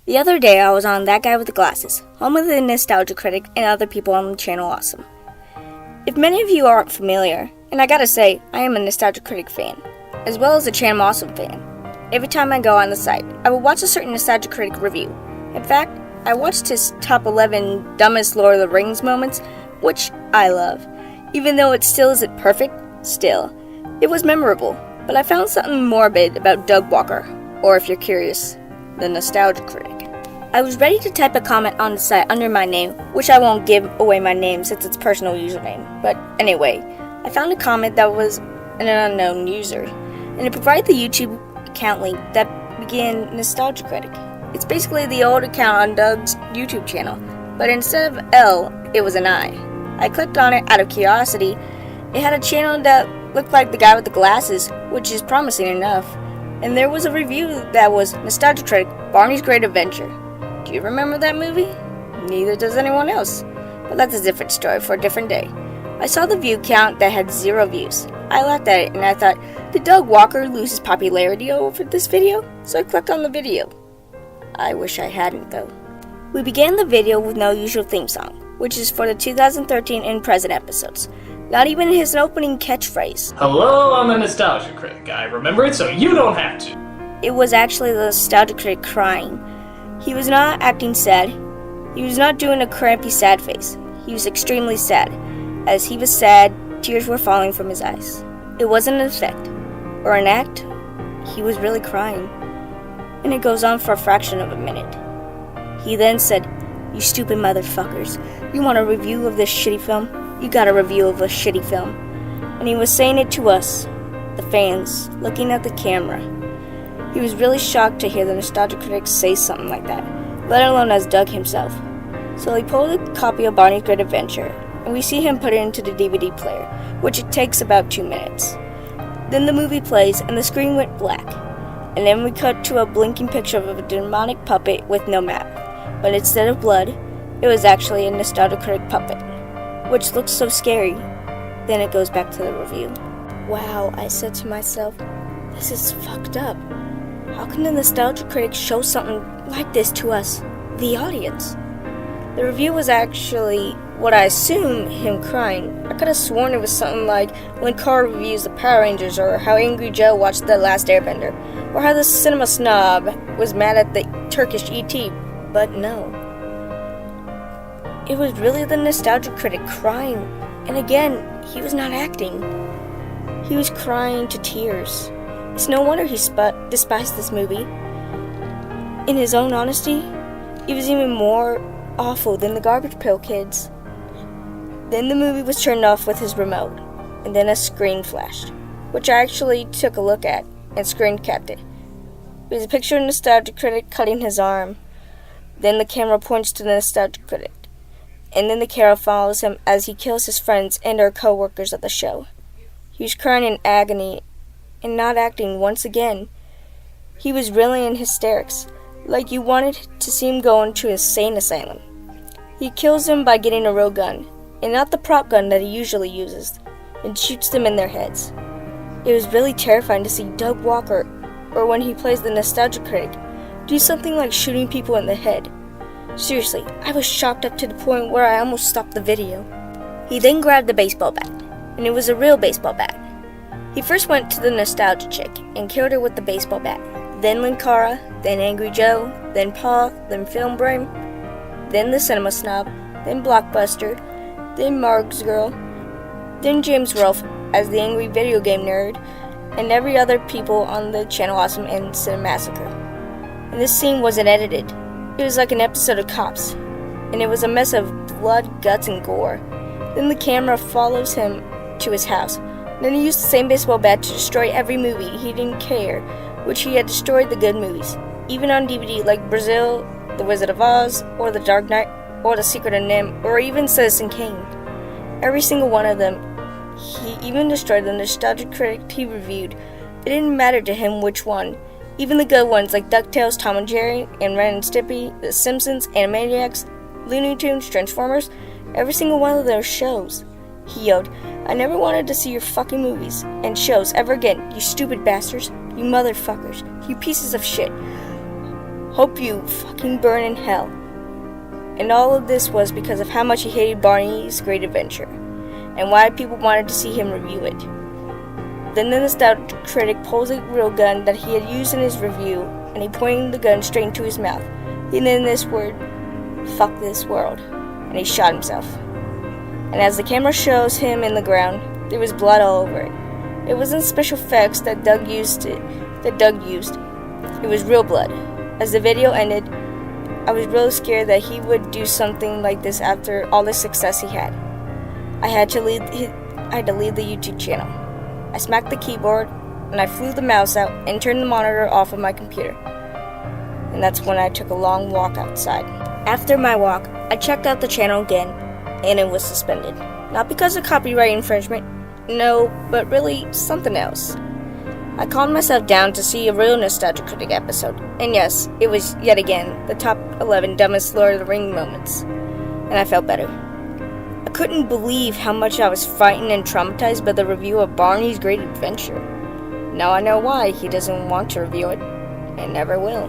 The other day I was on That Guy with the Glasses, home of the Nostalgia Critic and other people on the channel Awesome. If many of you aren't familiar, and I gotta say, I am a Nostalgia Critic fan, as well as a Channel Awesome fan. Every time I go on the site, I will watch a certain Nostalgia Critic review. In fact, I watched his top 11 dumbest Lord of the Rings moments, which I love. Even though it still isn't perfect, still, it was memorable. But I found something morbid about Doug Walker, or if you're curious, the Nostalgia Critic. I was ready to type a comment on the site under my name, which I won't give away my name since it's personal username. But anyway, I found a comment that was an unknown user, and it provided the YouTube account link that began Nostalgia Critic. It's basically the old account on Doug's YouTube channel, but instead of L, it was an I. I clicked on it out of curiosity. It had a channel that looked like The Guy with the Glasses, which is promising enough, and there was a review that was Nostalgia Critic, Barney's Great Adventure. Do you remember that movie? Neither does anyone else, but that's a different story for a different day. I saw the view count that had 0 views. I laughed at it and I thought, did Doug Walker lose his popularity over this video? So I clicked on the video. I wish I hadn't though. We began the video with no usual theme song, which is for the 2013 and present episodes. Not even his opening catchphrase. Hello, I'm a Nostalgia Critic. I remember it so you don't have to. It was actually the Nostalgia Critic crying. He was not acting sad. He was not doing a crampy sad face. He was extremely sad. As he was sad, tears were falling from his eyes. It wasn't an effect or an act. He was really crying. And it goes on for a fraction of a minute. He then said, "You stupid motherfuckers. You want a review of this shitty film? You got a review of a shitty film." And he was saying it to us, the fans, looking at the camera. He was really shocked to hear the Nostalgia Critic say something like that, let alone as Doug himself. So he pulled a copy of Barney's Great Adventure, and we see him put it into the DVD player, which it takes about 2 minutes. Then the movie plays, and the screen went black. And then we cut to a blinking picture of a demonic puppet with no mouth. But instead of blood, it was actually a Nostalgia Critic puppet, which looks so scary. Then it goes back to the review. Wow, I said to myself, this is fucked up. How can the Nostalgia Critic show something like this to us, the audience? The review was actually what I assume him crying. I could have sworn it was something like when Carl reviews the Power Rangers, or how Angry Joe watched The Last Airbender, or how the cinema snob was mad at the Turkish E.T., but no. It was really the Nostalgia Critic crying, and again, he was not acting. He was crying to tears. It's no wonder he despised this movie. In his own honesty, it was even more awful than the Garbage Pail Kids. Then the movie was turned off with his remote, and then a screen flashed, which I actually took a look at and screen capped it. It was a picture of Nostalgia Critic cutting his arm. Then the camera points to the Nostalgia Critic, and then the camera follows him as he kills his friends and our co-workers at the show. He was crying in agony and not acting once again. He was really in hysterics, like you wanted to see him go into an insane asylum. He kills them by getting a real gun, and not the prop gun that he usually uses, and shoots them in their heads. It was really terrifying to see Doug Walker, or when he plays the Nostalgia Critic, do something like shooting people in the head. Seriously, I was shocked up to the point where I almost stopped the video. He then grabbed the baseball bat, and it was a real baseball bat. He first went to the Nostalgia Chick and killed her with the baseball bat, then Linkara, then Angry Joe, then Paul, then Film Brain, then the Cinema Snob, then Blockbuster, then Marg's Girl, then James Rolfe as the angry video game nerd, and every other people on the Channel Awesome and Cinemassacre. And this scene wasn't edited. It was like an episode of Cops, and it was a mess of blood, guts, and gore. Then the camera follows him to his house. Then he used the same baseball bat to destroy every movie he didn't care, which he had destroyed the good movies, even on DVD like Brazil, The Wizard of Oz, or The Dark Knight, or The Secret of Nim, or even Citizen Kane. Every single one of them. He even destroyed the Nostalgia Critic he reviewed. It didn't matter to him which one. Even the good ones like DuckTales, Tom and Jerry, and Ren and Stimpy, The Simpsons, Animaniacs, Looney Tunes, Transformers, every single one of those shows. He yelled, "I never wanted to see your fucking movies and shows ever again, you stupid bastards, you motherfuckers, you pieces of shit. Hope you fucking burn in hell. And all of this was because of how much he hated Barney's Great Adventure, and why people wanted to see him review it. Then the nostalgic critic pulls a real gun that he had used in his review, and he pointed the gun straight into his mouth. And in this word, fuck this world, and he shot himself. And as the camera shows him in the ground, there was blood all over it. It wasn't special effects that Doug used. It was real blood. As the video ended, I was really scared that he would do something like this after all the success he had. I had to leave the YouTube channel. I smacked the keyboard, and I flew the mouse out and turned the monitor off of my computer. And that's when I took a long walk outside. After my walk, I checked out the channel again, and it was suspended. Not because of copyright infringement, no, but really something else. I calmed myself down to see a real Nostalgia Critic episode, and yes, it was yet again the top 11 dumbest Lord of the Rings moments, and I felt better. I couldn't believe how much I was frightened and traumatized by the review of Barney's Great Adventure. Now I know why he doesn't want to review it, and never will.